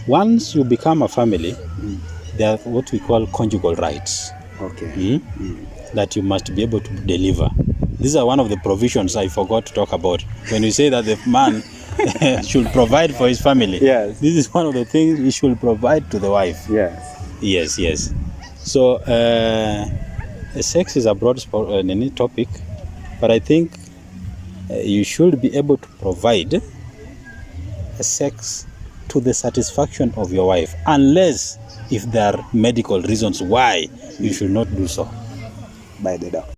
Once you become a family, there are what we call conjugal rights. Okay. That you must be able to deliver. These are one of the provisions I forgot to talk about. When we say that the man should provide for his family, yes, this is one of the things he should provide to the wife. Yes. So, sex is a broad topic, but I think you should be able to provide sex to the satisfaction of your wife, unless if there are medical reasons why you should not do so. By the doctor.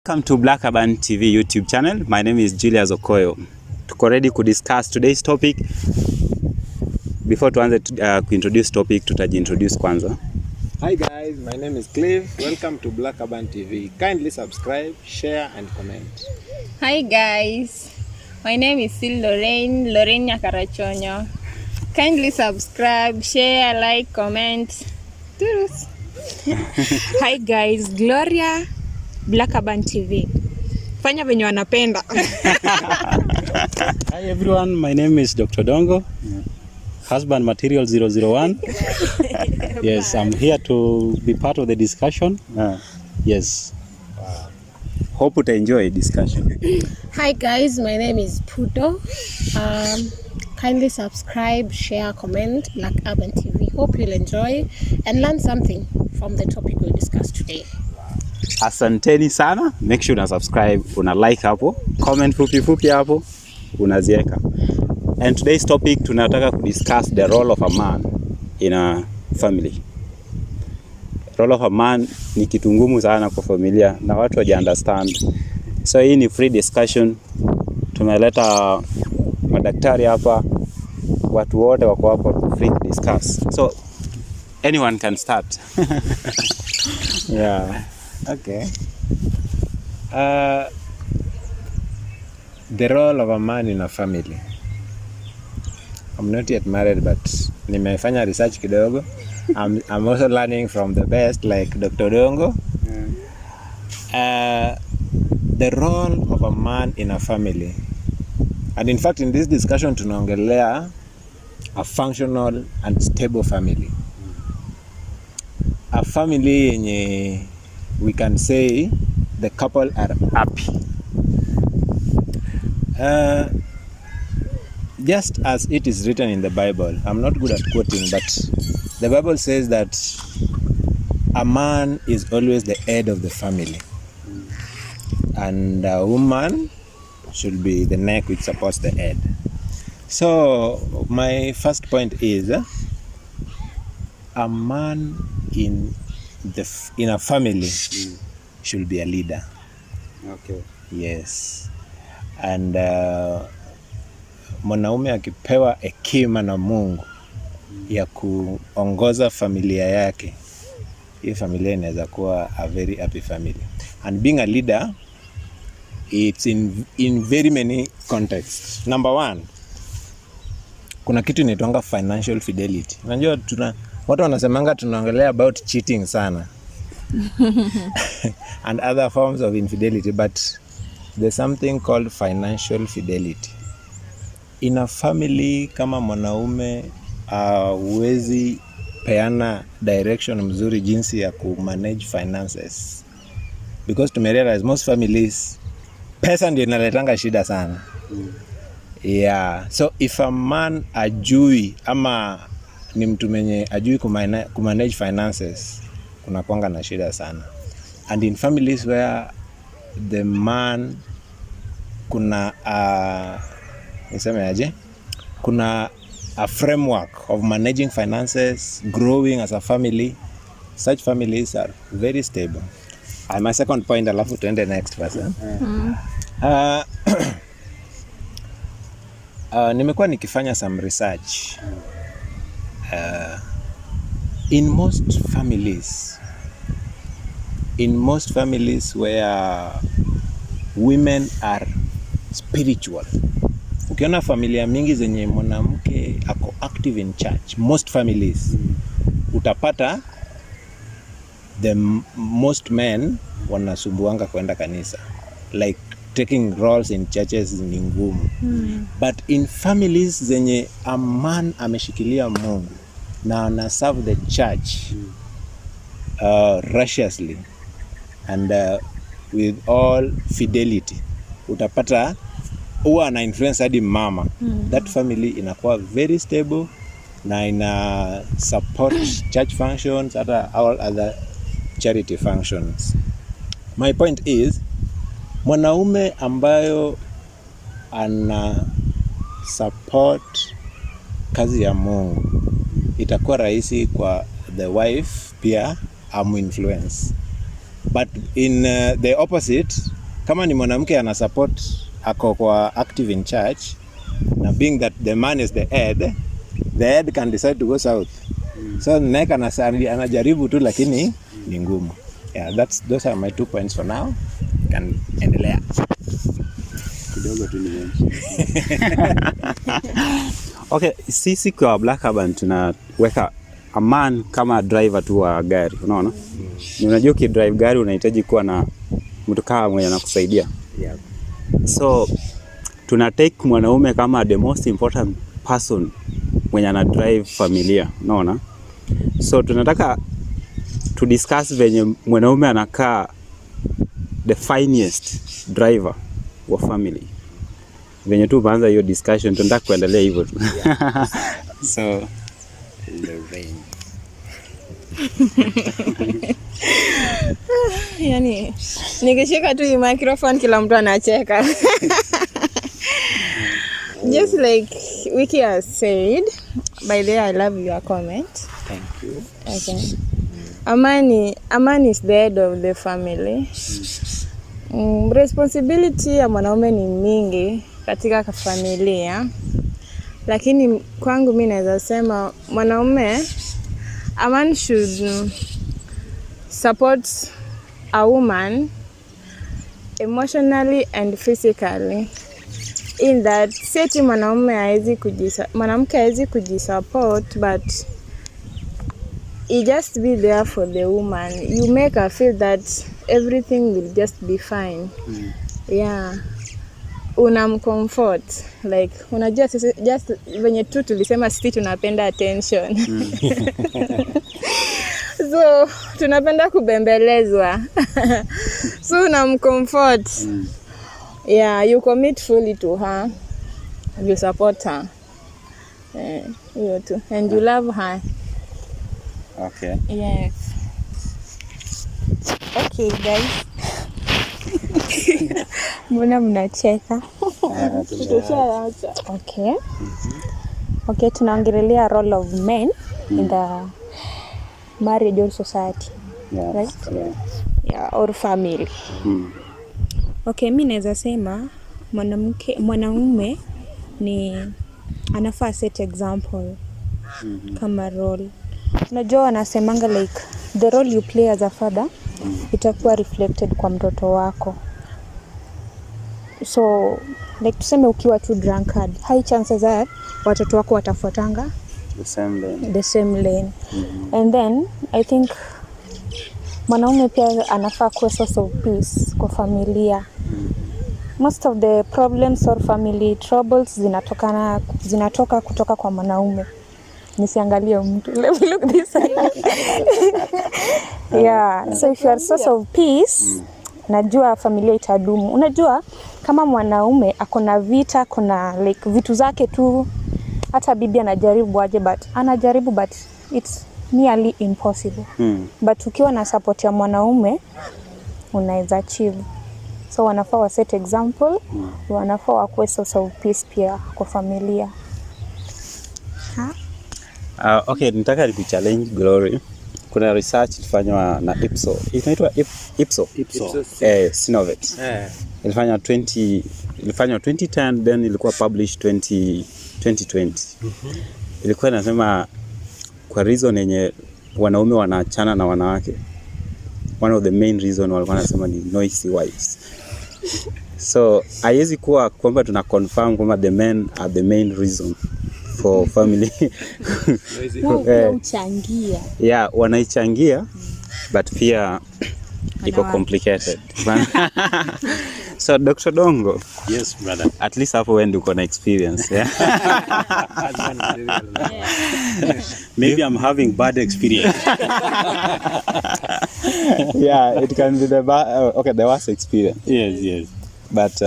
Welcome to Black Urban TV YouTube channel. My name is Julius Okoyo. Tuko ready to discuss today's topic. Before tuanze kuintroduce topic, tutajiintroduce kwanza. Hi guys, my name is Clive. Welcome to Black Urban TV. Kindly subscribe, share and comment. Hi guys, my name is still Lorraine Nyakarachonyo. Kindly subscribe, share, like, comment. Hi guys, Gloria, Black Urban TV. Fanya venye wanapenda. Hi everyone, my name is Dr. Dongo. Husband Material 001. Yes, I'm here to be part of the discussion. Yes. Hope you enjoy discussion. Hi guys, my name is Puto. Kindly subscribe, share, comment, Black Urban TV. Hope you'll enjoy and learn something from the topic we'll discuss today. Asanteni sana. Make sure una subscribe, una like hapo, comment fupi hapo, unazieka. And today's topic tunataka discuss the role of a man in a family. Role of a man ni kitu ngumu sana kwa familia na watu waji understand. So hii ni free discussion. Tumeleta madaktari hapa, watu wote wako hapa free discuss. So anyone can start. Yeah. Okay. The role of a man in a family. I'm not yet married, but nimefanya research kidogo. I'm also learning from the best, like Dr. Dongo. The role of a man in a family. And in fact, in this discussion, tunaongelea a functional and stable family. A family yenye we can say the couple are happy. Just as it is written in the Bible, I'm not good at quoting, but the Bible says that a man is always the head of the family, and a woman should be the neck which supports the head. So my first point is a man in a family should be a leader. Okay. Yes. And mwanaume akipewa hekima na Mungu ya kuongoza familia yake, hiyo familia inaweza kuwa a very happy family. And being a leader, it's in very many contexts. Number one, kuna kitu inaitwanga financial fidelity. Unajua watu wanasemanga tunaongelea about cheating sana and other forms of infidelity, but there's something called financial fidelity. In a family, kama mwanaume huwezi peana direction mzuri jinsi ya kumanage finances, because tumerealize most families pesa ndio inaletanga shida sana. Yeah, so if a man ajui ama ni mtu mwenye ajui kumanage finances, kuna kuanga na shida sana. And in families where the man kuna kuna a framework of managing finances, growing as a family, such families are very stable. My second point, alafu tuende next person. Nimekuwa nikifanya some research. In most families where women are spiritual, ukiona familia mingi zenye mwanamke ako active in church, most families utapata most men wanasumbuanga kwenda kanisa, like taking roles in churches ni ngumu. But in families zenye a man ameshikilia Mungu na ana serve the church righteously and with all fidelity, utapata huwa ana influence hadi mama. That family inakuwa very stable na ina support church functions, hata all other charity functions. My point is, mwanaume ambayo ana support kazi ya Mungu, itakuwa rahisi kwa the wife pia influence. But in the opposite, kama ni mwanamke ana support, ako kwa active in church, na being that the man is the head can decide to go south. So neka anajaribu tu, lakini ni ngumu. Yeah, those are my 2 points for now. Can endelea kidogo tu ni okay, sisi kwa Black Urban tunaweka a man kama driver tu wa gari, unaona? Unajua drive gari unahitaji kuwa na mtu kama mwenye anakusaidia. Yeah. So tuna take mwanaume kama the most important person mwenye ana drive familia, unaona? So tunataka to discuss venye mwanaume anakaa the finest driver wa family. Venye tu baanza hiyo discussion, tunataka kuendelea hivyo tu. Yeah. So Lorraine. Yani nikishika tu microphone kila mtu anacheka. Just like Wiki has said, by the way, I love your comment. Thank you. Okay. A man is the head of the family. Responsibility ya mwanaume ni mingi katika familia, lakini kwangu mimi naweza sema mwanaume, a man should support a woman emotionally and physically, in that seti mwanamke hawezi kujisupport, but he just be there for the woman. You make her feel that everything will just be fine. Yeah. Unamcomfort, like unajua just venye tu tulisema sisi tunapenda attention. So tunapenda kubembelezwa. So unamcomfort. Yeah, you commit fully to her. You support her. You too. And you love her. okay. Yes. Okay guys. Mbona mnacheka? Okay. Okay, tunaongelea role of men in the marriage or society. Yeah. Right? Yeah. Or family. Okay, mimi naweza sema mwanaume ni anafaa set example kama role. Unajua wanasemanga like the role you play as a father itakuwa reflected kwa mtoto wako. So like tuseme ukiwa too drunkard, high chances are watoto wako watafuatanga the same lane. And then I think mwanaume pia anafaa kuwa source of peace kwa familia. Most of the problems or family troubles zinatoka kutoka kwa mwanaume. Nisiangalie mtu. Let me look this side. Yeah, so if you are source of peace, najua familia itadumu. Unajua kama mwanaume akona vita, kuna like vitu zake tu, hata bibi anajaribu aje, but it's nearly impossible. But ukiwa na support ya mwanaume unaweza achieve. So wanafaa wa set example, wanafaa wakuwe source of peace pia kwa familia. Okay, nitaka nikuchallenge Glory. Kuna research ilifanywa na Inaitwa Ipsos. Sinovet. Ilifanywa 2010, then ilikuwa published 2020. Ilikuwa inasema kwa reason yenye wanaume wanaachana na wanawake, one of the main reason walikuwa wanasema ni noisy wives. So haiwezi kuwa kwamba tuna confirm kwamba the men are the main reason for family. Yeah, wanaichangia but pia iko complicated. So Dr. Dongo. Yes, brother. At least hapo wewe ndio uko na experience. Yeah? Maybe I'm having bad experience. Yeah, it can be the worst experience. Yes. But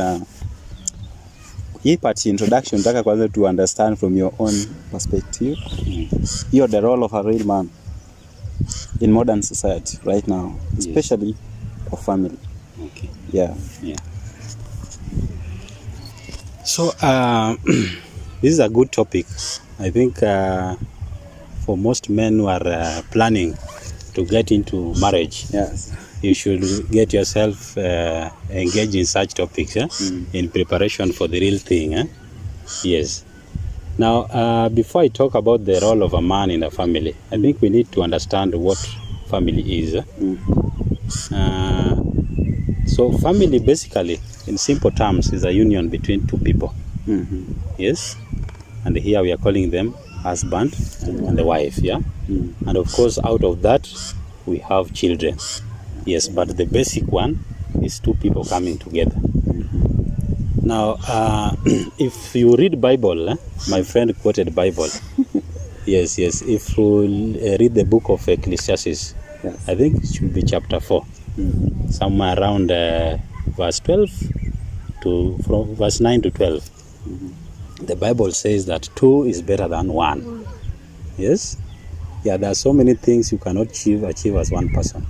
hii part introduction nataka kwanza to understand from your own perspective. You're the role of a real man in modern society right now, especially for family. Okay. Yeah. So this is a good topic. I think for most men who are planning to get into marriage, Yes. you should get yourself engaged in such topics in preparation for the real thing. Yes. Now, before I talk about the role of a man in a family, I think we need to understand what family is. So family basically, in simple terms, is a union between two people. Yes. And here we are calling them husband and the wife. Yeah. And of course, out of that, we have children. Yes, but the basic one is two people coming together. Now, if you read Bible, my friend quoted Bible. Yes. If you read the book of Ecclesiastes, I think it should be chapter 4, somewhere around verse 12 to from verse 9 to 12. The Bible says that 2 is better than 1. Yes. Yeah, there are so many things you cannot achieve as one person.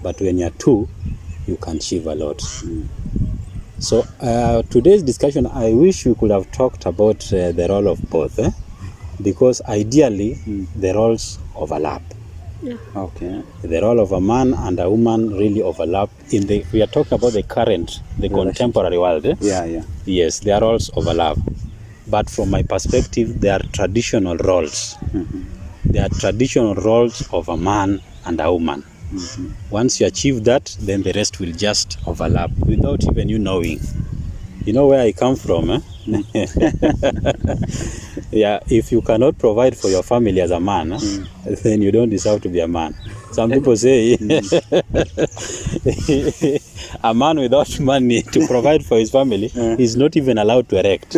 But when you're 2, you can achieve a lot. So today's discussion, I wish we could have talked about the role of both, because ideally the roles overlap. Okay. The role of a man and a woman really overlap. We are talking about the contemporary world. Yeah. Yes, their roles overlap. But from my perspective, they are traditional roles. They are traditional roles of a man and a woman. Once you achieve that, then the rest will just overlap without even you knowing. You know where I come from? Yeah, if you cannot provide for your family as a man, then you don't deserve to be a man. Some people say a man without money to provide for his family is not even allowed to erect.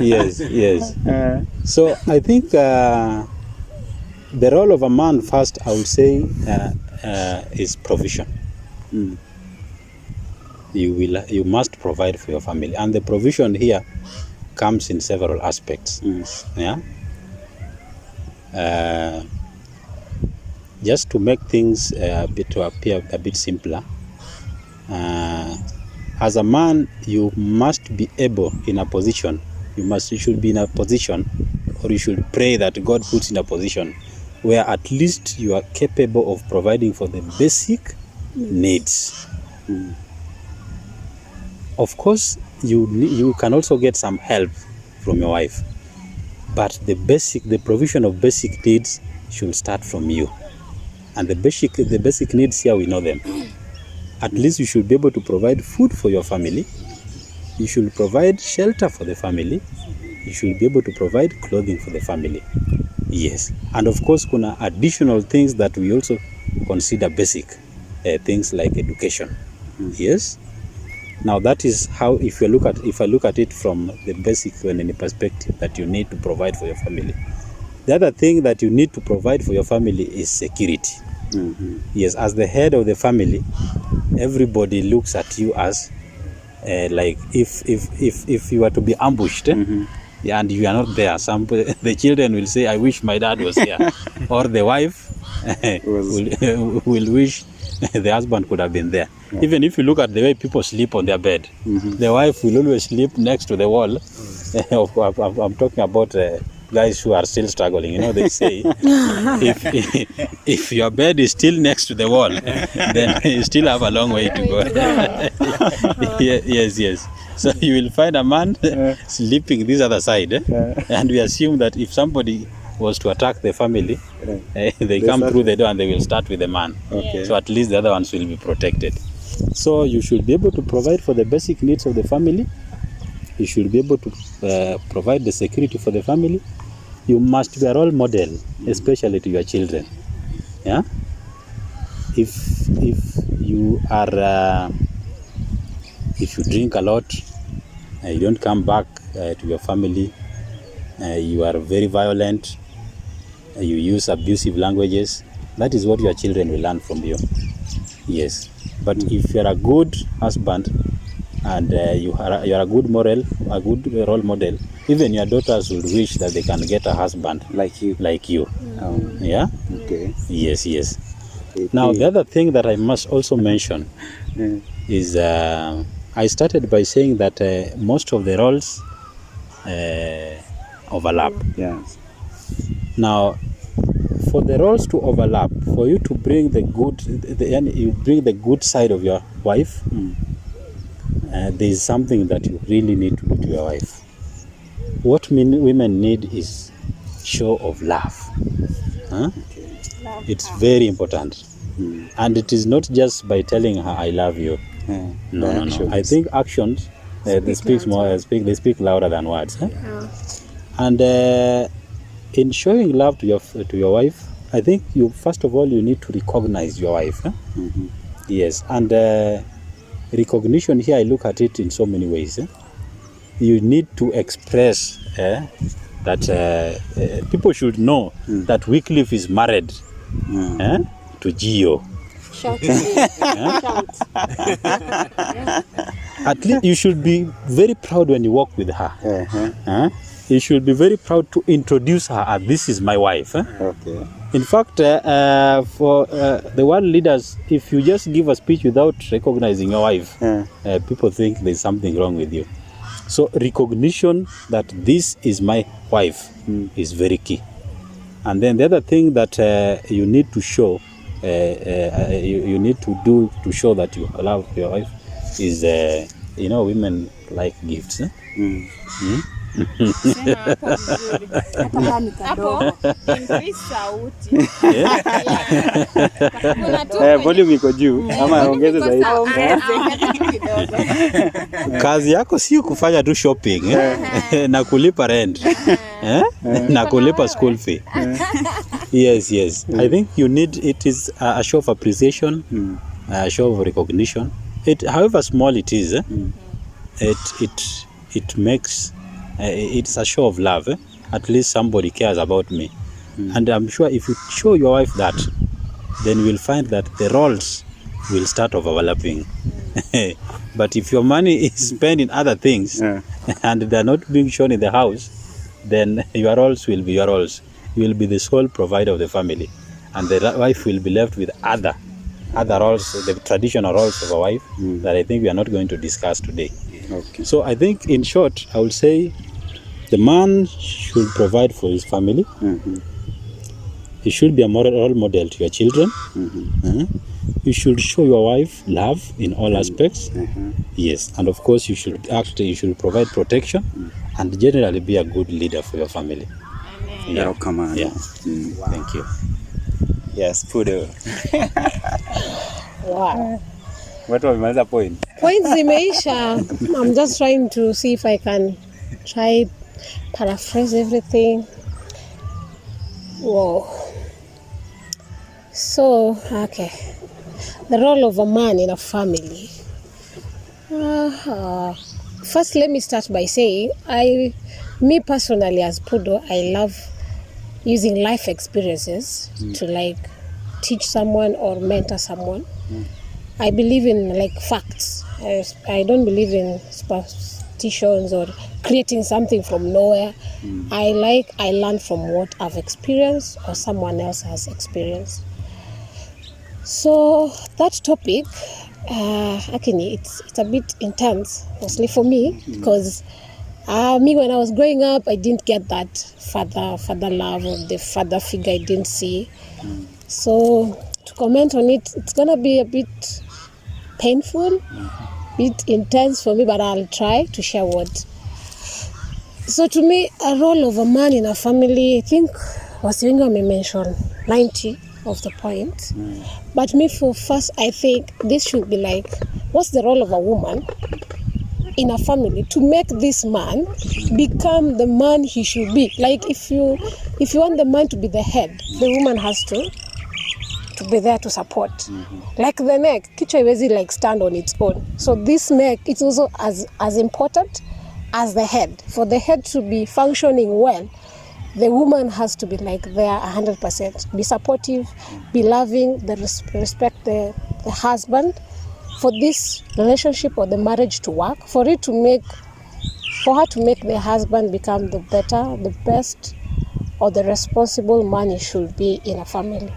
Yes. So I think the role of a man first, I would say, is provision. You must provide for your family, and the provision here comes in several aspects. Yeah. Just to make things appear a bit simpler, as a man, you must be able in a position. You should be in a position, or you should pray that God puts in a position where at least you are capable of providing for the basic needs. Of course, you can also get some help from your wife, but the provision of basic needs should start from you. And the basic needs here, we know them. At least you should be able to provide food for your family. You should provide shelter for the family. You should be able to provide clothing for the family. Yes. And of course, kuna additional things that we also consider basic, things like education. Yes. Now that is how, if I look at it from the basic perspective that you need to provide for your family. The other thing that you need to provide for your family is security. Yes, as the head of the family, everybody looks at you as like if you are to be ambushed, and you are not there, the children will say, "I wish my dad was here," or the wife will wish the husband could have been there. Even if you look at the way people sleep on their bed, the wife will always sleep next to the wall. I'm talking about guys who are still struggling. You know, they say if your bed is still next to the wall, then you still have a long way to go. Yes. So you will find a man sleeping this other side, and we assume that if somebody was to attack the family, they come through the door and they will start with the man. Okay. So at least the other ones will be protected. So you should be able to provide for the basic needs of the family. you should be able to provide the security for the family. You must be a role model, especially to your children. Yeah. If you are if you drink a lot, you don't come back to your family, you are very violent, you use abusive languages, that is what your children will learn from you. Yes. But if you are a good husband and you are a good role model, even your daughters will wish that they can get a husband like you. Yeah. Okay. Yes. Now the other thing that I must also mention is I started by saying that most of the roles overlap. Yes. Now, for the roles to overlap, for you to bring the good side of your wife, there is something that you really need to do to your wife. What women need is show of love. Huh? It's very important. And it is not just by telling her I love you. No. I think actions they speak louder than words. Huh? Yeah. And in showing love to your wife, I think you first of all you need to recognize your wife. Huh? Yes, and recognition here, I look at it in so many ways. You need to express that people should know that Wycliffe is married to Gio. Shout. At least you should be very proud when you walk with her. You should be very proud to introduce her as this is my wife. Okay. In fact, for the world leaders, if you just give a speech without recognizing your wife, people think there's something wrong with you. So recognition that this is my wife is very key. And then the other thing that you need to show, you need to do to show that you love your wife is, women like gifts. Volume iko juu ama ongeze zaidi. Kazi yako si kufanya tu shopping na kulipa rent na kulipa school fee. Yes. I think it is a show of appreciation, a show of recognition. However small it is, it makes it's a show of love. At least somebody cares about me. And I'm sure if you show your wife that, then you will find that the roles will start overlapping. But if your money is spent in other things and they're not being shown in the house, then your roles will be your roles. You will be the sole provider of the family, and the wife will be left with other roles, the traditional roles of a wife that I think we are not going to discuss today. Okay. So I think in short, I would say the man should provide for his family. He should be a role model to your children. You should show your wife love in all aspects. Yes, and of course you should provide protection and generally be a good leader for your family. Yeah, come on. Yeah. Thank you. Yes, Pudo. Wow. Watu wamemaliza point. Points zimeisha. I'm just trying to see if I can try paraphrase everything. Wow. So, okay. The role of a man in a family. First, let me start by saying, me personally as Pudo, I love using life experiences to teach someone or mentor someone. I believe in facts. I don't believe in superstitions or creating something from nowhere. I learn from what I've experienced or someone else has experienced. So that topic, actually, it's a bit intense, mostly for me, because me when I was growing up, I didn't get that father love or the father figure I didn't see. So to comment on it, it's gonna be a bit painful, bit intense for me, but I'll try to share what. So to me, a role of a man in a family, I think Wasiwenga may mention 90 of the point. But me for first, I think this should be what's the role of a woman in a family to make this man become the man he should be. Like if you want the man to be the head, the woman has to be there to support. Like the neck, kichwa iwezi like stand on its own. So this neck is also as important as the head. For the head to be functioning well, the woman has to be like there 100%. Be supportive, be loving, respect the husband. For this relationship or the marriage to work, for her to make the husband become the better, the best, or the responsible man he should be in a family.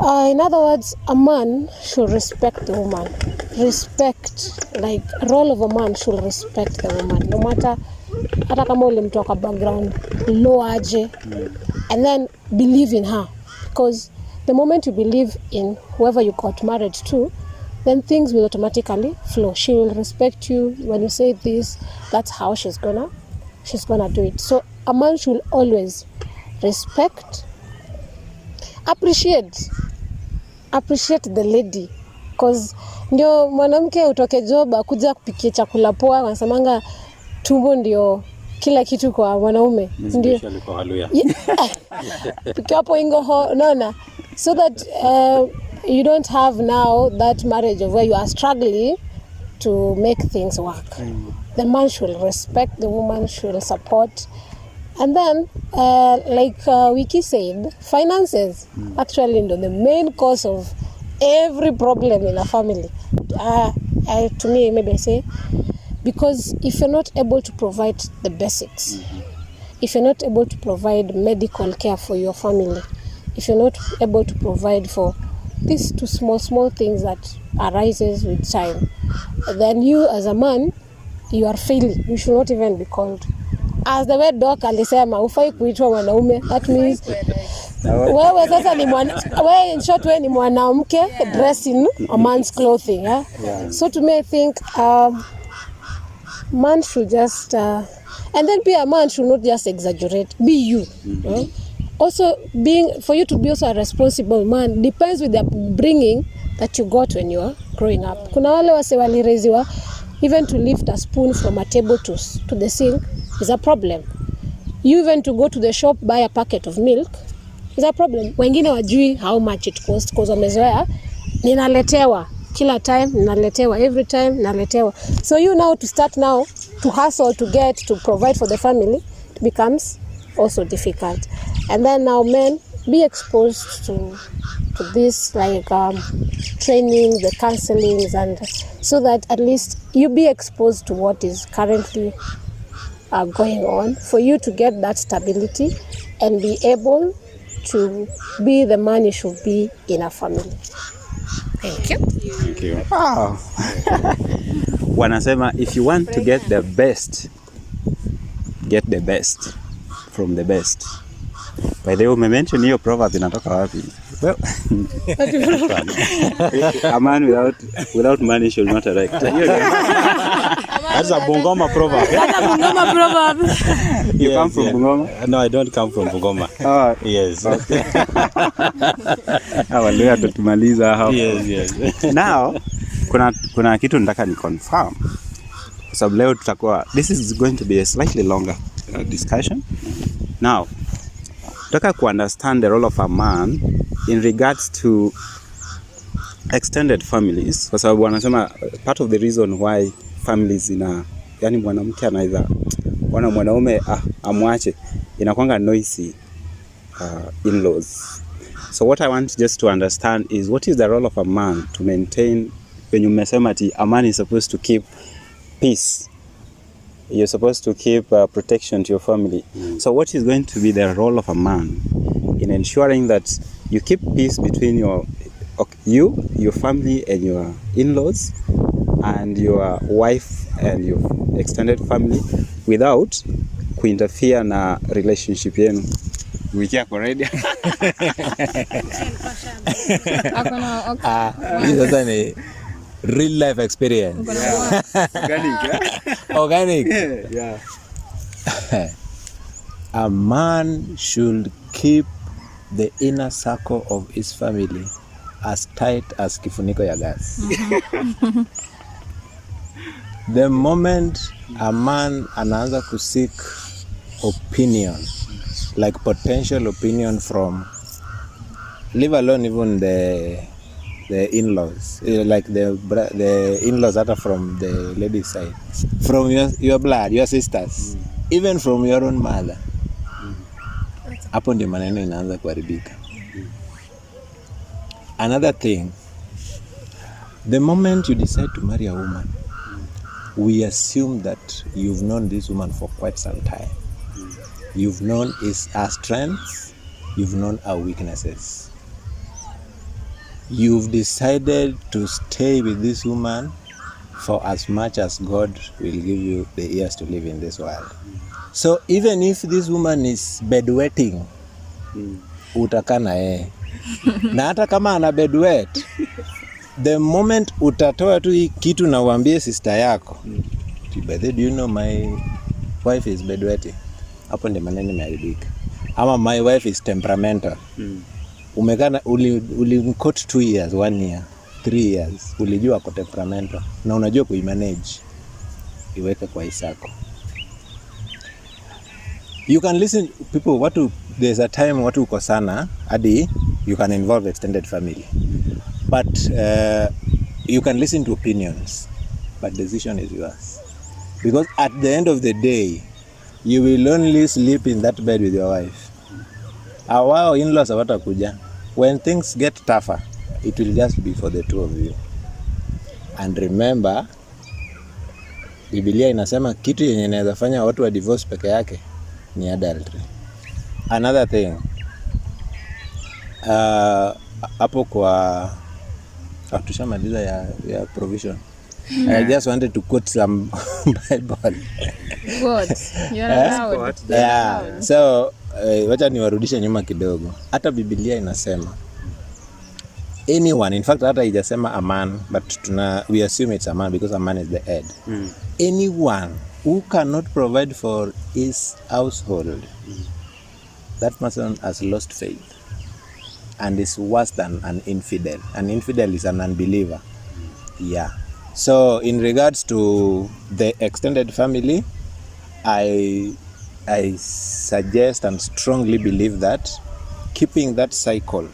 In other words, a man should respect the woman. Respect, like role of a man should respect the woman, no matter hata kama ulimtoka background low aje, and then believe in her, because the moment you believe in whoever you got married to, then things will automatically flow. She will respect you when you say this. That's how she's gonna do it. So a man should always respect, appreciate the lady, because ndio mwanamke utoke job akuja kupikia chakula poa, wanasemanga tumbo ndio kila kitu kwa mwanaume, ndio kwa Waluya. Pikiwapo ingo nona, so that you don't have now that marriage of where you are struggling to make things work. The man should respect, the woman should support. And then, like Wiki said, finances actually the main cause of every problem in a family. To me, maybe I say, because if you're not able to provide the basics, if you're not able to provide medical care for your family, if you're not able to provide for these two small things that arises with time, then you as a man, you are failing. You should not even be called. As the way Doc alisema, ufai kuitwa mwanaume. That means wewe sasa ni wewe, in short, wewe ni mwanamke dressing a man's clothing. Yeah? So to me, I think man should just and then be a man should not just exaggerate. Be you. Also, for you to be also a responsible man depends with the upbringing that you got when you are growing up. Kuna wale wase walireziwa even to lift a spoon from a table to the sink is a problem. You even to go to the shop buy a packet of milk is a problem. Wengine wajui how much it costs because wamezoea ninaletewa kila time, ninaletewa every time, ninaletewa. So you now to start now to hustle to get to provide for the family, it becomes also difficult. And then now men be exposed to this like training, the counselings, and so that at least you be exposed to what is currently going on for you to get that stability and be able to be the man you should be in a family. Thank you. Thank you. Wow. Wanasema if you want to get the best from the best. By the way, umemention hiyo proverb inatoka wapi? Well, a man without money should not erect. That's a Bungoma proverb. You come from Bungoma? No, I don't come from Bungoma. Oh, yes. Waluya tutumaliza hapo. Yes. Now, kuna kitu nataka ni confirm. Kwa sababu leo tutakuwa, this is going to be a slightly longer discussion. Now, nataka ku understand the role of a man in regards to extended families, kwa sababu wanasema part of the reason why families yani mwanamke anaweza wana mwanaume amwache inakuanga noisy in-laws. So what I want just to understand is what is the role of a man to maintain, when you umesema ati a man is supposed to keep peace, you're supposed to keep protection to your family. So what is going to be the role of a man in ensuring that you keep peace between your family and your in-laws and your wife and your extended family without kuinterfere na relationship yenu? Wiki yako ready? This is a real life experience. Organic. Yeah. A man should keep the inner circle of his family as tight as kifuniko ya gas. The moment a man anaanza kuseek opinion, like potential opinion from, leave alone even the in-laws, like the in-laws that are from the lady's side, from your blood, your sisters, even from your own mother, hapo ndio maneno inaanza kuharibika. Another thing, the moment you decide to marry a woman, we assume that you've known this woman for quite some time. You've known her strengths, you've known her weaknesses. You've decided to stay with this woman for as much as God will give you the years to live in this world. So even if this woman is bedwetting, utakaa na yeye. Na hata kama ana bedwet, the moment utatoa tu hii kitu na uambie sister yako, by the way, do you know my wife is bedwetting? Hapo ndio maneno yameharibika. Ama my wife is temperamental. Umekana ulimcoat 2 years, 1 year, 3 years, ulijua ako temperamental na unajua kuimanage, iweke kwa isako. You can listen people, there's a time watu uko sana hadi you can involve extended family, but you can listen to opinions, but decision is yours, because at the end of the day you will only sleep in that bed with your wife. Our in-laws hawatakuja. When things get tougher, it will just be for the two of you. And remember, Biblia inasema kitu yenye inaweza fanya watu wa divorce peke yake ni adultery. Another thing, hapo kwa tushamaliza ya provision. I just wanted to quote some Bible. God, you're allowed. Yeah. So wacha niwarudishe nyuma kidogo. Hata Biblia inasema anyone, in fact hata haijasema a man, but we assume it's a man because a man is the head. Anyone who cannot provide for his household, that person has lost faith and is worse than an infidel. An infidel is an unbeliever. Yeah. So in regards to the extended family, I suggest and strongly believe that keeping that cycle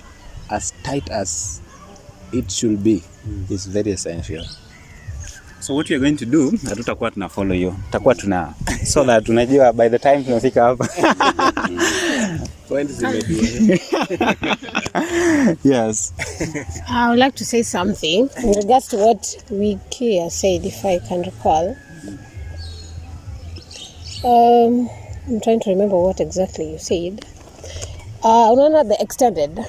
as tight as it should be is very essential. So what we are going to do, hatutakuwa tuna follow you. Tutakuwa tuna so that tunajua by the time tunafika hapa. Yes. I would like to say something in regards to what Wiki said, if I can recall. I'm trying to remember what exactly you said. Unaona the extended.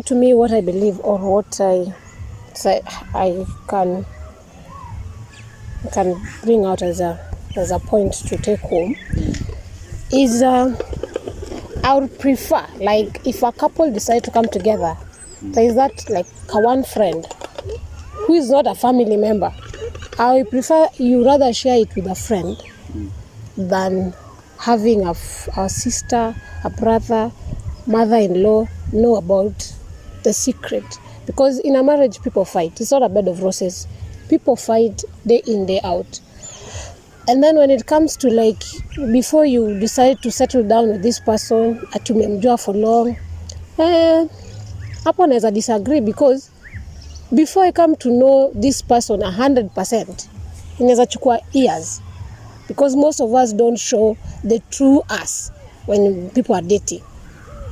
To me, what I believe or what I can bring out as a point to take home is I would prefer, like, if a couple decide to come together, there is that like one friend who is not a family member. I would prefer you rather share it with a friend than having a sister, a brother, mother-in-law know about the secret. Because in a marriage, people fight. It's not a bed of roses. People fight day in, day out. And then when it comes to, like, before you decide to settle down with this person, atumemjua for long, hapo naweza disagree, because before I come to know this person 100%, inaweza chukua years. Because most of us don't show the true us when people are dating.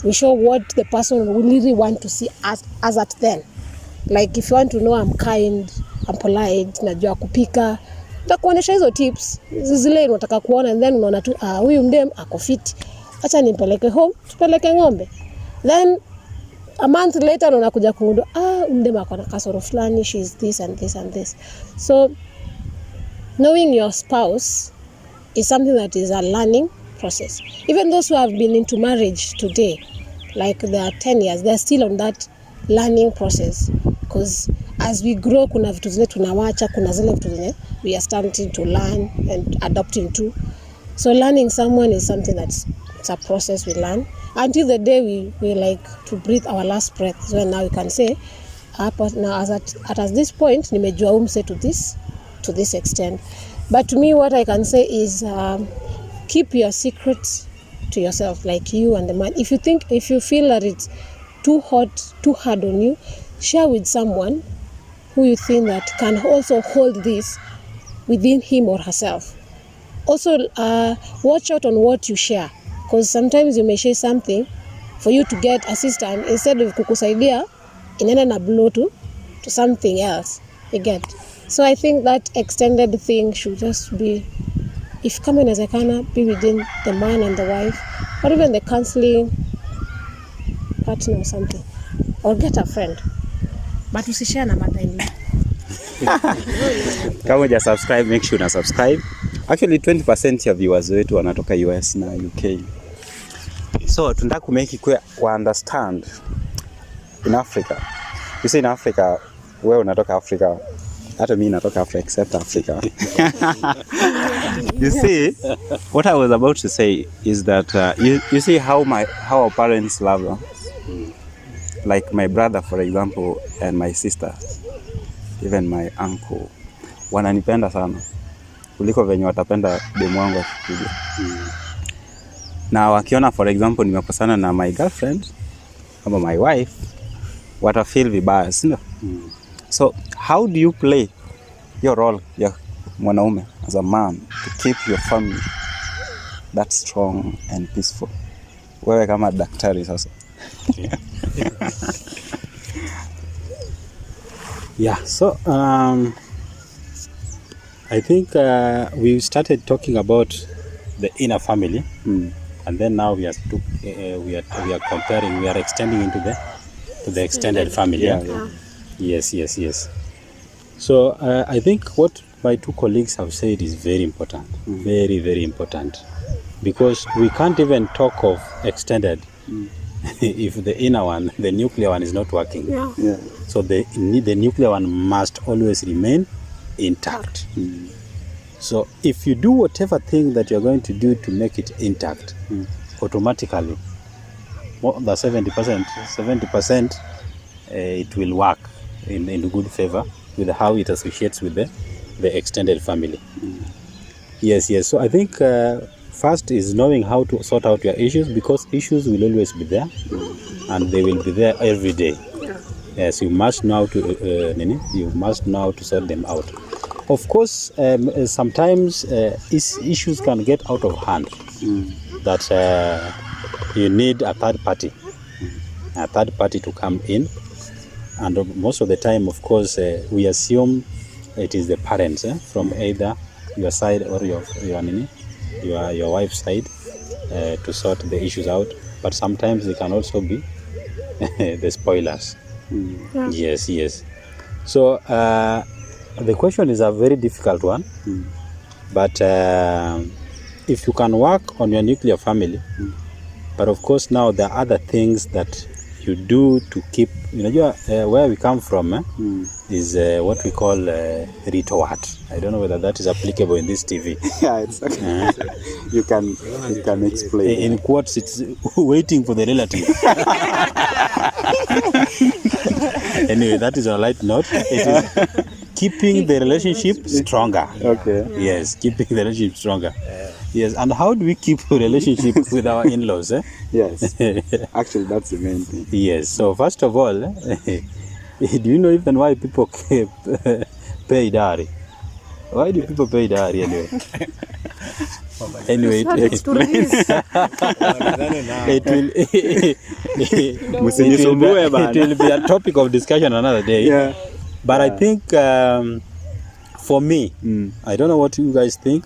We show what the person really want to see as at then. Like, if you want to know I'm kind, I'm polite, najua kupika, nitakuonesha hizo tips zile unataka kuona, and then unaona tu huyu mdem ako fit, acha nimpeleke home, tupeleke ng'ombe. Then a month later unakuja kugundua mdem ako na kasoro fulani, she's this and this and this. So knowing your spouse is something that is a learning process. Even those who have been into marriage today, like they are 10 years, they're still on that learning process, because as we grow, kuna vitu zile tunawacha, kuna zile vitu zile we are starting to learn and adopting to. So learning someone is something it's a process we learn until the day we like to breathe our last breath. So now we can say, now at this point nimejua umse to this extent. But to me, what I can say is keep your secrets to yourself, like you and the man. If you feel that it's too hard on you, share with someone who you think that can also hold this within him or herself. Also, watch out on what you share, because sometimes you may share something for you to get assistance, instead of kukusaidia inaenda na blow to something else, you get. So I think that extended thing should just be, if kama inawezekana, be within the man and the wife, or even the counseling partner or something, or get a friend, but usishare na madaini. Kama uja subscribe, make sure una subscribe. Actually 20% ya viewers wetu wanatoka US na UK. So tunataka ku make it understand in Africa. You see, in Africa, wewe unatoka Africa, hata mimi natoka Africa, except Africa. You see, what I was about to say is that you see how our parents love us. Like my brother, for example, and my sister, even my uncle, wananipenda sana kuliko venye watapenda demu wangu akikuja. Na wakiona, for example, nimekosana na my girlfriend ama my wife, wata feel vibaya, sio? So how do you play your role ya mwanaume as a man to keep your family that strong and peaceful? Wewe kama daktari sasa. Yeah, so I think we started talking about the inner family, and then now we are comparing, we are extending into the extended family. Yeah. Yes. So I think what my two colleagues have said is very important, very, very important, because we can't even talk of extended if the inner one, the nuclear one, is not working. Yeah. So the nuclear one must always remain intact. So if you do whatever thing that you're going to do to make it intact, automatically, more than 70%, it will work in good favor with how it associates with the extended family. Yes. So I think first is knowing how to sort out your issues, because issues will always be there, and they will be there every day. Yes, you must know how to sort them out. Of course, sometimes issues can get out of hand, that you need a third party to come in, and most of the time, of course, we assume it is the parents from either your side or your wife's side to sort the issues out, but sometimes they can also be the spoilers. Yes. So the question is a very difficult one, but if you can work on your nuclear family, but of course now there are other things that you do to keep, where we come from is what we call retort. I don't know whether that is applicable in this TV. Yeah, it's okay. You can explain. In quotes, it's waiting for the relative. Anyway, that is on a light note. It is keeping the relationship stronger. Okay. Yes, keeping the relationship stronger. Yes, and how do we keep a relationship with our in-laws? Yes, actually that's the main thing. Yes, so first of all, do you know even why people pay dowry? Why do people pay dowry anyway? Anyway, it will be a topic of discussion another day. Yeah. But I think for me, I don't know what you guys think,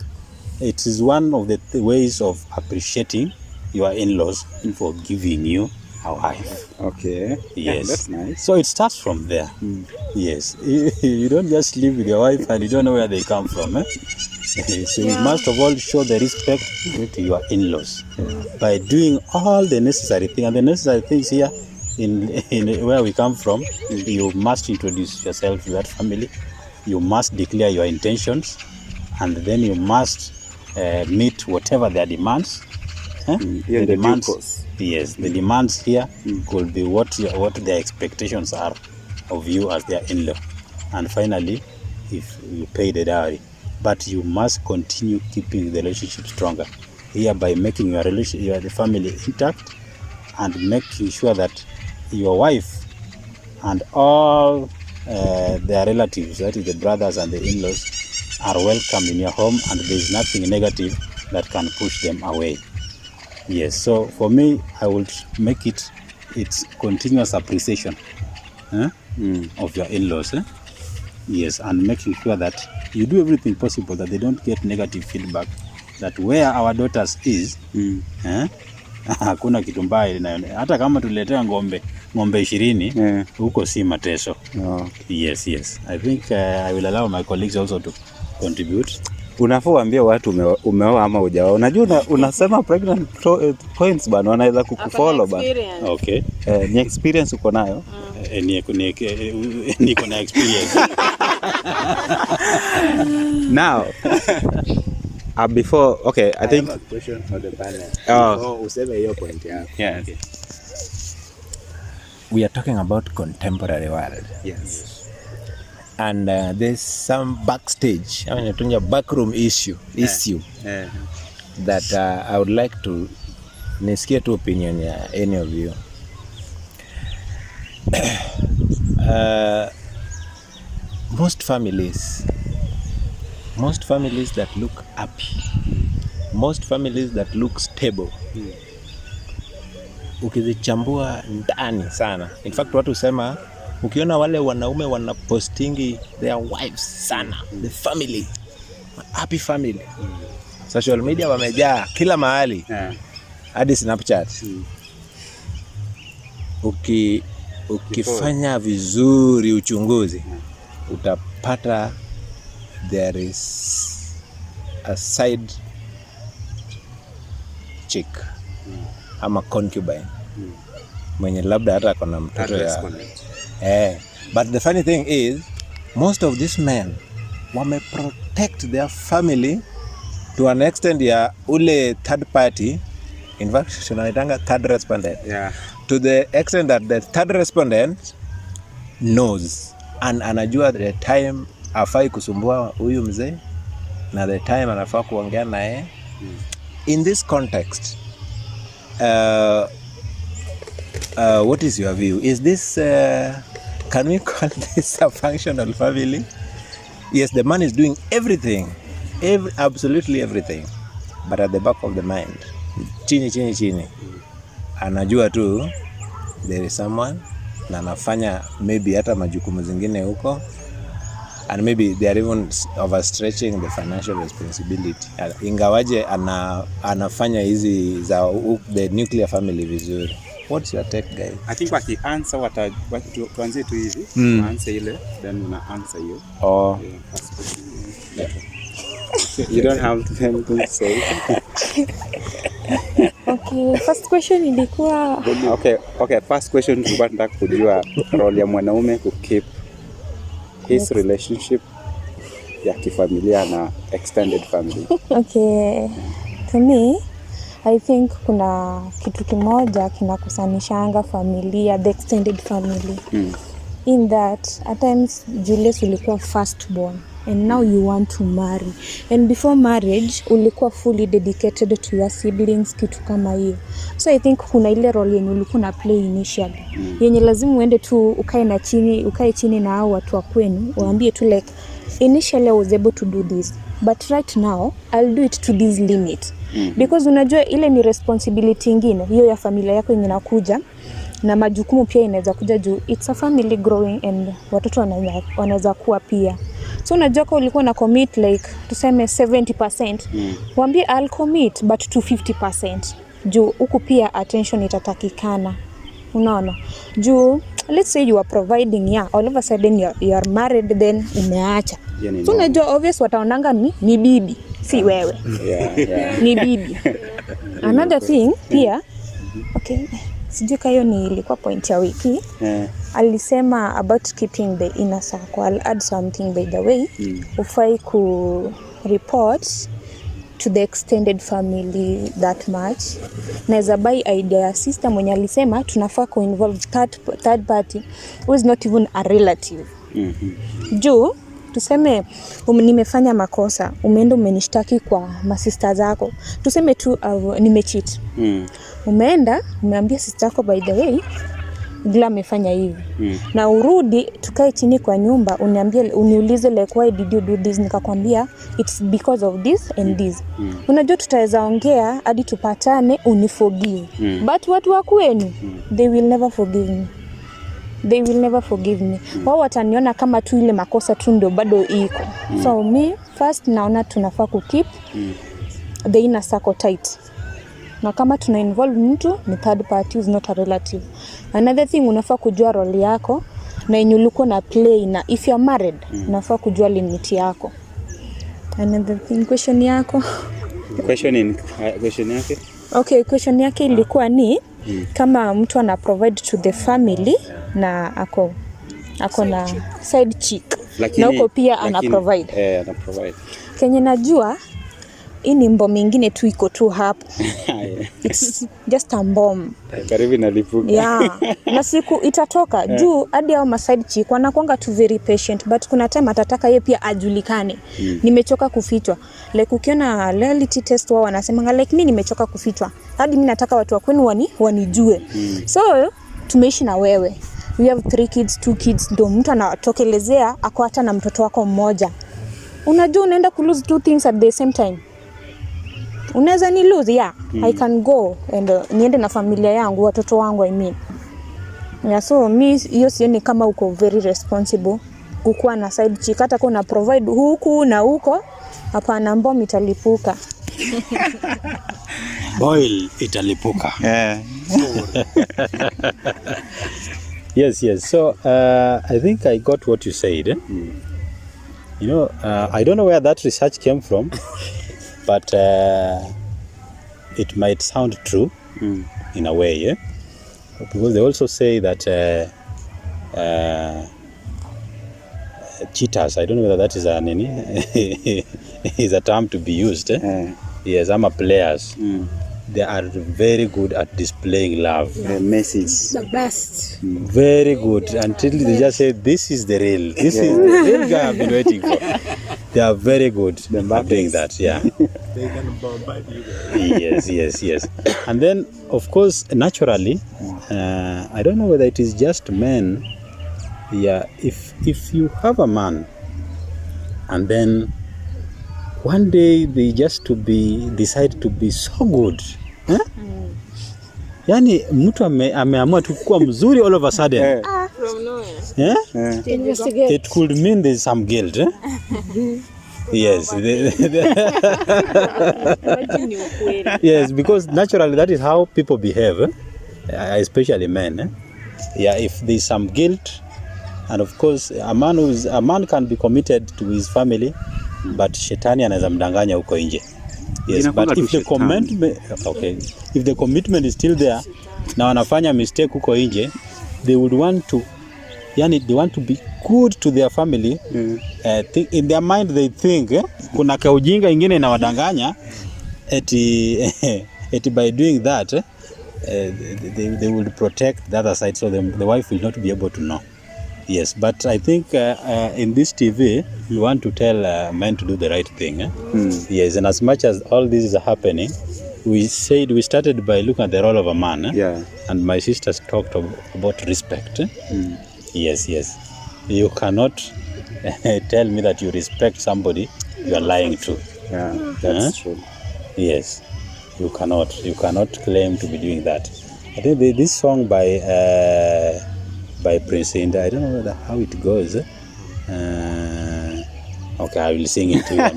it is one of the ways of appreciating your in-laws for giving you a wife. Okay. Yes. Yeah, that's nice. So it starts from there. Yes. You don't just live with your wife and you don't know where they come from. So you must of all show the respect to your in-laws by doing all the necessary things. And the necessary things here in where we come from, you must introduce yourself to that family. You must declare your intentions, and then you must meet whatever their demands. The demands, yes, the demands here could be what their expectations are of you as their in-law. And finally, if you pay the dowry, but you must continue keeping the relationship stronger, hereby making your family intact and making sure that your wife and all their relatives, that is the brothers and the in-laws, are welcome in your home, and there is nothing negative that can push them away. Yes, so for me, I would make it's continuous appreciation of your in-laws. Yes, and making sure that you do everything possible that they don't get negative feedback, that where our daughters is hakuna kitu mbaya, hata kama tuletea ng'ombe 20 huko si mateso. Yes, I think I will allow my colleagues also to contribute. Unafaa uambie watu umeoa ama hujaoa. Unajua unasema pregnant points bana, wanaweza kukufollow bana. Okay. Ni experience uko nayo? Niko na experience. Now, before, okay, I think... have a question for the panel. Useme hiyo point yako. Yes. Okay. We are talking about contemporary world. Yes. And there's some backstage, backroom issue that I would like to nisikie tu opinion ya any of you. Most families that look happy, most families that look stable, ukizichambua ndani sana, in fact watu sema ukiona wale wanaume wanapostingi their wives sana, the family, happy family, social media wamejaa kila mahali, hadi Snapchat. Ukifanya vizuri uchunguzi, utapata there is a side chick ama concubine mwenye labda hata akona mtoto ya but the funny thing is most of these men wame protect their family to an extent ya ule third party, in fact tunaitanga third respondent, to the extent that the third respondent knows and anajua the time afai kusumbua huyu mzee na the time anafaa kuongea naye. In this context, what is your view? Is this can we call this a functional family? Yes, the man is doing everything, absolutely everything, but at the back of the mind, chini anajua tu there is someone na anafanya maybe hata majukumu zingine huko, and maybe they are even overstretching the financial responsibility, ingawaje anafanya hizi za the nuclear family vizuri. What's your take, guys? I think waki-answer tuanzie tu hivi, answer ile, then una answer hiyo. You don't have to say. Okay, first question ilikuwa... Okay, first question tulikuwa tunataka kujua role ya mwanaume ku keep his relationship ya kifamilia na extended family. Okay, to me, I think kuna kitu kimoja kinakusanishanga familia, the extended family. In that, at times, Julius ulikuwa firstborn and now you want to marry. And before marriage, ulikuwa fully dedicated to your siblings, kitu kama hiyo. So I think kuna ile role yenye ulikuwa na play initially. Yenye lazima uende tu ukae chini na hao watu wa kwenu, waambie tu like, initially I was able to do this, but right now, I'll do it to this limit. Because unajua ile ni responsibility ingine, hiyo ya familia yako yenye inakuja, na majukumu pia inaweza kuja juu it's a family growing and watoto wanaweza kuwa pia. So unajua kwa ulikuwa na commit like tuseme 70%, waambie I'll commit but to 50%. Juu huku pia attention itatakikana. Unaona? Juu let's say you are providing, all of a sudden you are married, then umeacha. So unajua obvious wataonanga ni bibi, si wewe. Ni bibi. Another thing pia, okay, sijui kayo ni ilikuwa point ya wiki. Alisema about keeping the inner circle. I'll add something by the way. Ufai ku report to the extended family that much. Naweza buy idea ya sister mwenye alisema tunafaa ku involve third party who is not even a relative. Juu tuseme nimefanya makosa, umeenda umenishtaki kwa masista zako, tuseme tu nimecheat. Umeenda umeambia sister yako, by the way Gla amefanya hivi. Na urudi tukae chini kwa nyumba uniulize like why did you do this, nikakwambia it's because of this and this. Unajua tutaweza ongea hadi tupatane uniforgive. But watu wa kwenu they will never forgive me. They will never forgive me. Wao wataniona kama tu ile makosa tu ndio bado iko. So me first naona tunafaa kukeep the inner circle tight. Na kama tuna involve mtu ni third party, is not a relative. Another thing, unafaa kujua role yako na yenye ulikuwa na play, na if you are married unafaa kujua limit yako. Another thing, question yako. Question yake? Okay, question yake ilikuwa ni kama mtu ana provide to the family na ako na side chick. Na uko pia ana provide. Ana provide. Kenye najua hii ni mbom mingine tu iko tu hapo. It's just a bomb. Karibu inalipuka. Yeah. Na siku itatoka juu hadi hao side chick wanakuanga tu very patient, but kuna time atataka yeye pia ajulikane. Nimechoka kufichwa. Like ukiona reality test wao wanasema like mimi nimechoka kufichwa. Hadi mimi nataka watu wa kwenu wanijue. So tumeishi na wewe. We have 3 kids, 2 kids, ndio mtu anatokelezea ako hata na mtoto wako mmoja. Unajua unaenda ku lose 2 things at the same time. Unaweza ni lose, yeah. I can go and niende na familia yangu, watoto wangu I mean. Yeah, so mi hiyo sioni kama uko very responsible kukuwa na side chick, hata kuna provide huku na huko, hapana, mbom italipuka. Boil italipuka. Yes. So I think I got what you said. You know, I don't know where that research came from, but it might sound true in a way, yeah? Because they also say that cheaters, I don't know whether that is is a term to be used. Yes, I'm a players. They are very good at displaying love. Message. The best. Very good. Until they just say, this is the real. This is the real guy I've been waiting for. They are very good at doing that. Yeah. They can bombard you. Yes. And then, of course, naturally, I don't know whether it is just men. Yeah. If you have a man, and then one day they just decide to be so good. Yani mtu ameamua tu kuwa mzuri all of a sudden. From nowhere. It could mean there's some guilt. Yes. Yes, because naturally that is how people behave, especially men. Yeah, if there's some guilt, and of course a man can be committed to his family, but shetani anaweza mdanganya huko nje. Yes, but if the commitment is still there na wanafanya mistake huko nje, they would want to, they want to be good to their family. In their mind they think kuna kaujinga ingine inawadanganya eti by doing that they will protect the other side, so the wife will not be able to know. Yes, but I think in this TV, we want to tell men to do the right thing. Yes, and as much as all this is happening, we started by looking at the role of a man. Yeah. And my sisters talked about respect. Yes. You cannot tell me that you respect somebody you are lying to. Yeah, that's true. Yes, you cannot claim to be doing that. I think this song by Prince Inda, I don't know how it goes. Okay, I will sing it to you.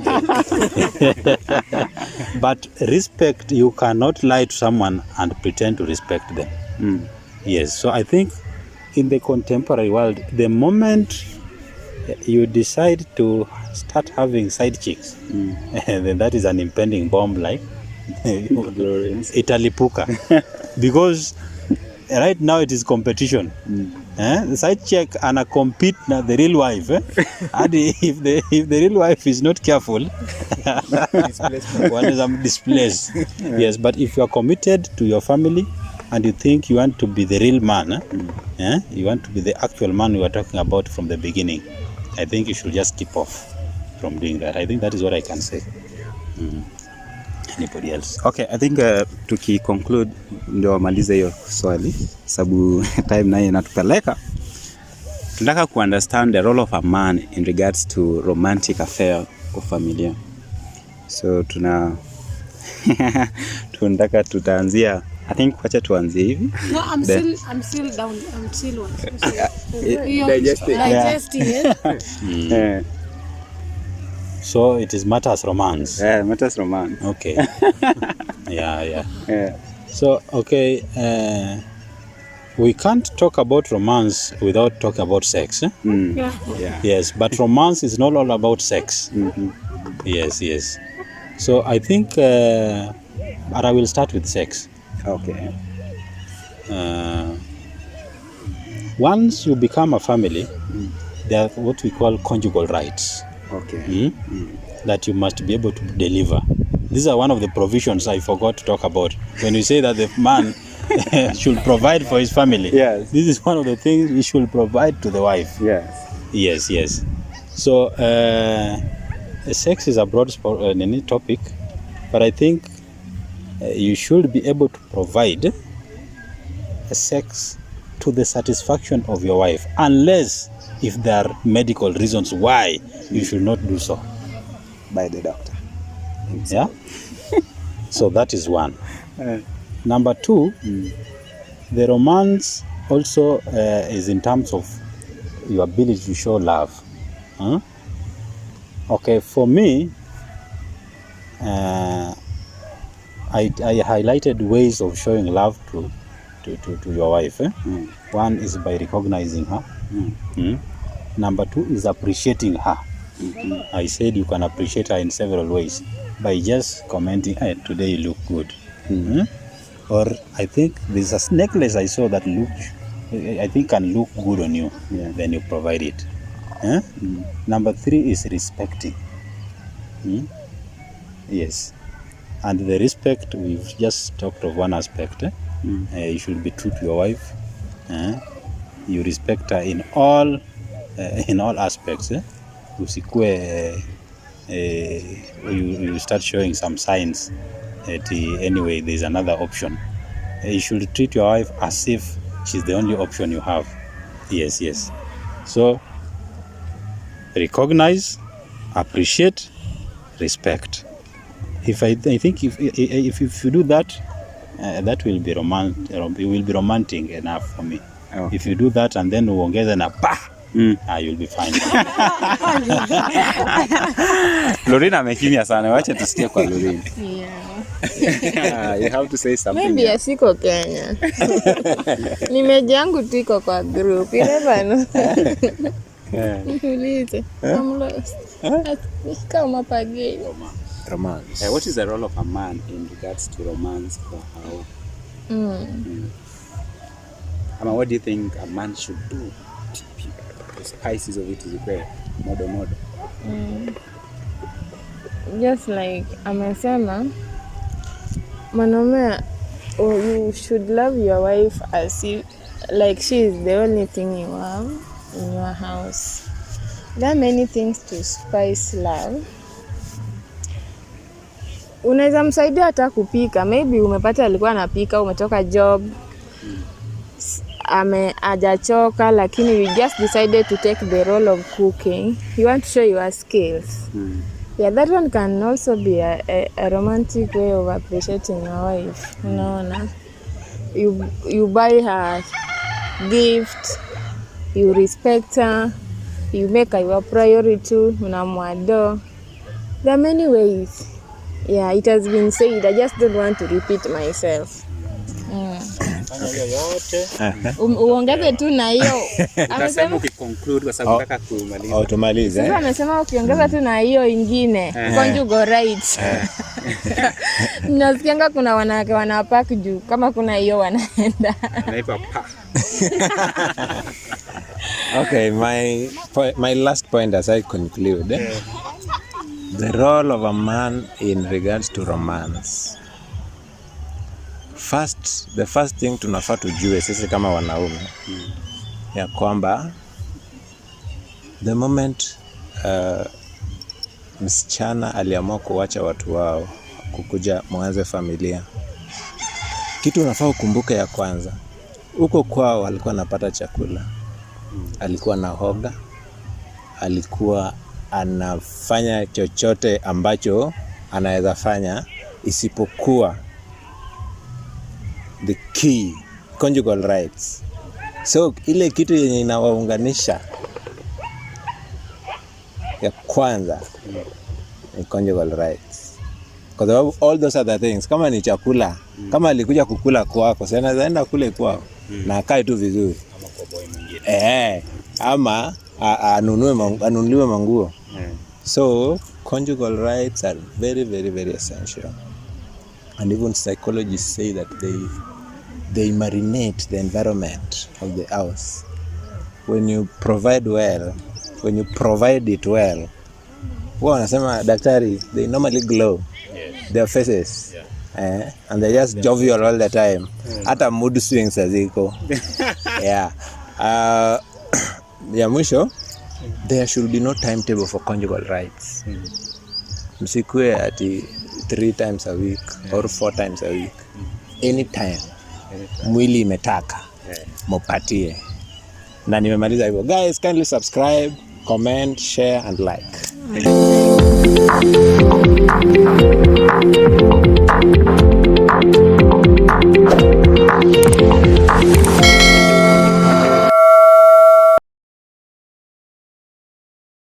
But respect, you cannot lie to someone and pretend to respect them. Yes, so I think in the contemporary world, the moment you decide to start having side chicks, then that is an impending bomb, like italipuka. Because right now it is competition. The side chick ana compete na the real wife. And if the real wife is not careful, one is displaced. Yes, but if you are committed to your family and you think you want to be the real man, you want to be the actual man we were talking about from the beginning, I think you should just keep off from doing that. I think that is what I can say. Anybody else? Okay, I think tuki-conclude ndio wamalize hiyo swali sababu time nayo inatupeleka. Tunataka ku-understand the role of a man in regards to romantic affair of familia. So tunataka tutaanzia, I think wacha tuanzie hivi. No, I'm still down. I'm still Digesting. So it is matters romance. Yeah, matters romance. Okay. Yeah. So, okay, we can't talk about romance without talking about sex. Yeah. Yes, but romance is not all about sex. Yes. So I think, but I will start with sex. Okay. Once you become a family, there are what we call conjugal rights. Okay. That you must be able to deliver. These are one of the provisions I forgot to talk about. When you say that the man should provide for his family, yes, this is one of the things he should provide to the wife. Yes. So sex is a broad topic, but I think you should be able to provide sex to the satisfaction of your wife, unless if there are medical reasons why you should not do so. By the doctor. Yeah? So that is one. Number two, the romance also is in terms of your ability to show love. Okay, for me, I highlighted ways of showing love to your wife. One is by recognizing her. Number two is appreciating her. I said you can appreciate her in several ways by just commenting, hey, today you look good. Or I think there's a necklace I saw that I think can look good on you. Then you provide it. Number three is respecting. Yes. And the respect, we've just talked of one aspect. You should be true to your wife. You respect her in all aspects. Usikue you start showing some signs that anyway there's another option. You should treat your wife as if she's the only option you have. Yes. So recognize, appreciate, respect. I think if you do that, that will be romantic. It will be romantic enough for me. Okay. If you do that and then uongeze na pa, you'll be fine. Lorena amekimya sana, wacha tusikie kwa Lorena. You have to say something. Maybe asiko Kenya. Nimeji yangu tu iko kwa group. You never know. Niulize. I'm lost. Kama pageni. Romance. What is the role of a man in regards to romance for how? What do you think a man should do? The spices of it is there. Modo. Just like amesema, mwanaume, you should love your wife as if like she is the only thing you have in your house. There are many things to spice love. Unaweza msaidia hata kupika. Maybe umepata alikuwa anapika, umetoka job, hajachoka, lakini you just decided to take the role of cooking. You want to show your skills. Yeah, that one can also be a romantic way of appreciating your wife. Unaona? You buy her gift, you respect her, you make her your priority, unamwado. There are many ways. Yeah, it has been said. I just don't want to repeat myself. Uongeze tu na hiyo. Amesema ukiconclude kwa sababu nataka kumaliza. Tumalize. Sasa anasema ukiongeza tu na hiyo ingine, conjugal rights. Nasikianga kuna wanawake wanapack juu kama kuna hiyo wanaenda. Naipa pa. Okay, my last point as I conclude. The role of a man in regards to romance. The first thing tunafaa tujue sisi kama wanaume ya kwamba The moment msichana aliamua kuwacha watu wao kukuja mwanze familia, kitu unafaa ukumbuke ya kwanza, huko kwao alikuwa anapata chakula, alikuwa anaoga, alikuwa anafanya chochote ambacho anaweza fanya isipokuwa the key conjugal rights. So ile kitu yenye inawaunganisha ya kwanza ni conjugal rights, kwa sababu all those other things, kama ni chakula, kama alikuja kukula kwako, sasa anaenda kule kwao na akae tu vizuri, ama kwa boy mwingine, ama anunuliwe manguo. So conjugal rights are very, very, very essential, and even psychologists say that they marinate the environment of the house. When you provide well, when you provide it well, wanasema daktari, they normally glow, their faces, and they just jovial all the time. Hata mood swings aziko. Ya mwisho, there should be no timetable for conjugal rights. Msikue ati 3 times a week or 4 times a week. Anytime mwili imetaka, mupatie. Na nimemaliza hivyo. Guys, kindly subscribe, comment, share and like.